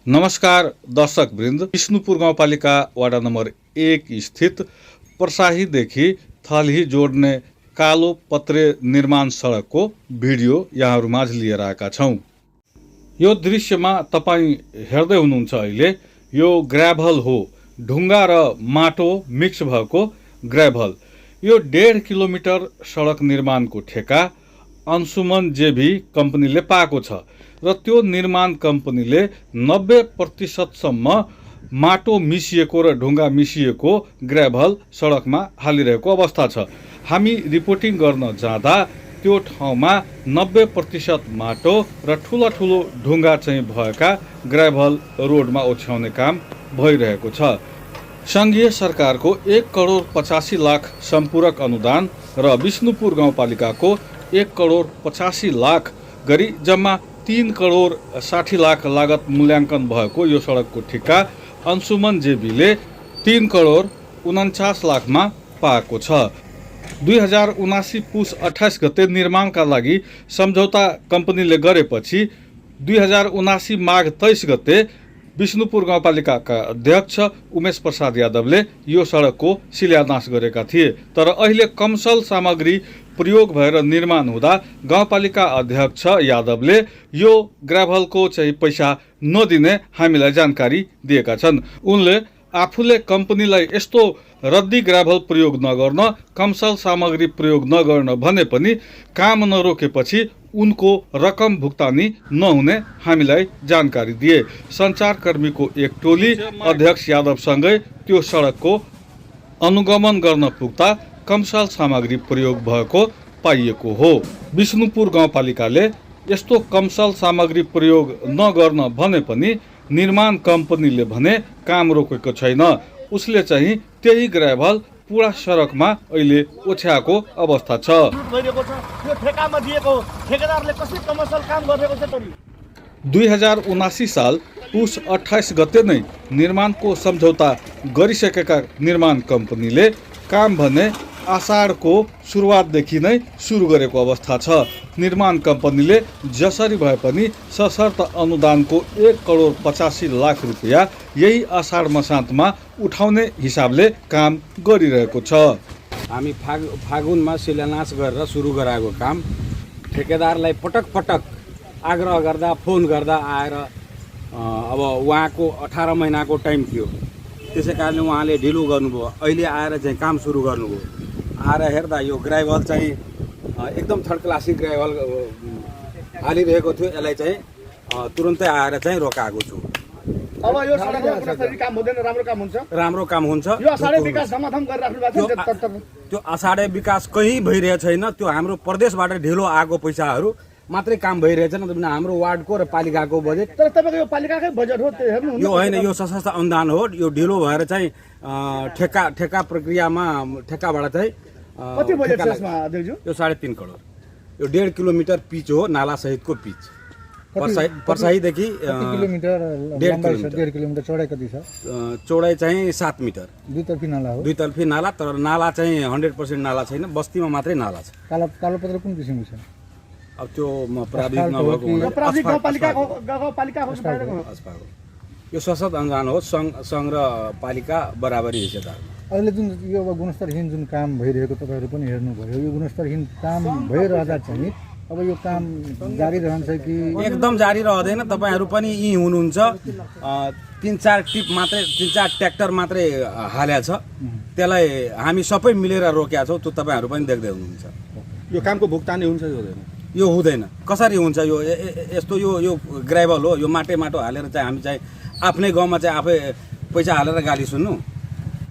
नमस्कार दर्शक वृन्द, विष्णुपुर गाउँपालिका वडा नम्बर 1 स्थित पर्साहीदेखि थलही जोड्ने कालो पत्रे निर्माण सडकको भिडियो यहाँहरूमाझ लिएर आएका छौँ। यो दृश्यमा तपाईँ हेर्दै हुनुहुन्छ अहिले यो ग्राभल हो, ढुङ्गा र माटो मिक्स भएको ग्राभल। यो 1.5 किलोमिटर सडक निर्माणको ठेका अंशुमन जेभी कम्पनीले पाएको छ र त्यो निर्माण कम्पनीले 90% माटो मिसिएको र ढुङ्गा मिसिएको ग्राभल सडकमा हालिरहेको अवस्था छ। हामी रिपोर्टिङ गर्न जाँदा त्यो ठाउँमा 90% माटो र ठुला ठुलो ढुङ्गा चाहिँ भएका ग्राभल रोडमा ओछ्याउने काम भइरहेको छ। सङ्घीय सरकारको 1,85,00,000 सम्पूरक अनुदान र विष्णुपुर गाउँपालिकाको 1,85,00,000 गरी जम्मा 3,60,00,000 लागत मूल्याङ्कन भएको यो सडकको ठेक्का अंशुमन जेबीले 3,49,00,000 मा पाएको छ। 2079 पुस 28 गते निर्माणका लागि सम्झौता कम्पनीले गरेपछि 2079 माघ 23 गते विष्णुपुर गाउँपालिकाका अध्यक्ष उमेश प्रसाद यादवले यो सडकको शिलान्यास गरेका थिए। तर अहिले कमसल सामग्री प्रयोग भएर निर्माण हुँदा गाउँपालिका अध्यक्ष यादवले यो ग्राभलको चाहिँ पैसा नदिने हामीलाई जानकारी दिएका छन्। उनले आफूले कम्पनीलाई यस्तो रद्दी ग्राभल प्रयोग नगर्न, कमसल सामग्री प्रयोग नगर्न भने पनि काम नरोकेपछि उनको रकम भुक्तानी नहुने हामीलाई जानकारी दिए। सञ्चारकर्मीको एक टोली अध्यक्ष यादवसँगै त्यो सडकको अनुगमन गर्न पुग्दा कमसल सामग्री प्रयोग भएको पाइएको हो। विष्णुपुर गाउँपालिकाले यस्तो कमसल सामग्री प्रयोग नगर्न भने पनि निर्माण कम्पनीले भने काम रोकेको छैन। उसले चाहिँ त्यही ग्राभल पुरा सडकमा अहिले ओछ्याएको अवस्था छ। 2079 साल पुस 28 गते नै निर्माणको सम्झौता गरिसकेका निर्माण कम्पनीले काम भने आषाढको सुरुवातदेखि नै सुरु गरेको अवस्था छ। निर्माण कम्पनीले जसरी भए पनि सशर्त अनुदानको 1,85,00,000 रुपियाँ यही आषाढ मसान्तमा उठाउने हिसाबले काम गरिरहेको छ। हामी फागुनमा शिलान्यास गरेर सुरु गराएको काम ठेकेदारलाई पटक पटक आग्रह गर्दा फोन गर्दा आएर अब उहाँको 18 महिनाको टाइम थियो, त्यसै कारणले उहाँले ढिलो गर्नुभयो। अहिले आएर चाहिँ काम सुरु गर्नुभयो। आएर हेर्दा यो ग्राभल चाहिँ एकदम थर्ड क्लासिक ग्राभल हालिरहेको थियो। यसलाई चाहिँ तुरन्तै आएर चाहिँ रोकाएको छु। अब यो सडकमा काम हुँदैन, राम्रो काम हुन्छ, राम्रो काम हुन्छ। यो आषाढे विकास समाधान गरिराख्नु भएको छ। त्यो आषाढे विकास कहीँ भइरहेको छैन। त्यो हाम्रो प्रदेशबाट ढिलो आएको पैसाहरू मात्रै काम भइरहेछ न। हाम्रो वार्डको र पालिकाको बजेट, तर तपाईको यो पालिकाकै बजेट हो, हेर्नु यो होइन, यो सशस्त्र अनुदान हो। यो ढिलो भएर चाहिँ ठेका प्रक्रियामा ठेकाबाट चाहिँ कति बजेट छ यसमा अध्यक्षज्यू? यो 3.5 करोड। यो 1.5 किलोमिटर पिच हो, नाला सहितको पिच। पर्साहीदेखि किलोमिटर 1.5 किलोमिटर चौडाइ कति छ? चौडाइ चाहिँ 7 मिटर। दुईतर्फी नाला हो। दुईतर्फी नाला, तर नाला चाहिँ 100% नाला छैन, बस्तीमा मात्रै नाला छ। कालो पत्र कुन किसिमको छ? अब त्यो प्राविधिक नभएको यो सशस्त्र अनुदान हो। सङ्घ र पालिका बराबरी हिस्सेदार। अहिले जुन यो गुणस्तरहीन जुन काम भइरहेको तपाईँहरू पनि हेर्नुभयो, यो गुणस्तरहीन काम भइरहँदा चाहिँ अब यो काम जारी रहन्छ कि? एकदम जारी रहँदैन। तपाईँहरू पनि यहीँ हुनुहुन्छ। 3-4 टिप मात्रै, 3-4 ट्र्याक्टर मात्रै हालेको छ। त्यसलाई हामी सबै मिलेर रोकेका छौँ। त्यो तपाईँहरू पनि देख्दै हुनुहुन्छ। यो कामको भुक्तानी हुन्छ कि हुँदैन? यो हुँदैन। कसरी हुन्छ? यो यस्तो यो ग्राभल हो, यो माटो हालेर चाहिँ हामी चाहिँ आफ्नै गाउँमा चाहिँ आफै पैसा हालेर गाली सुन्नु।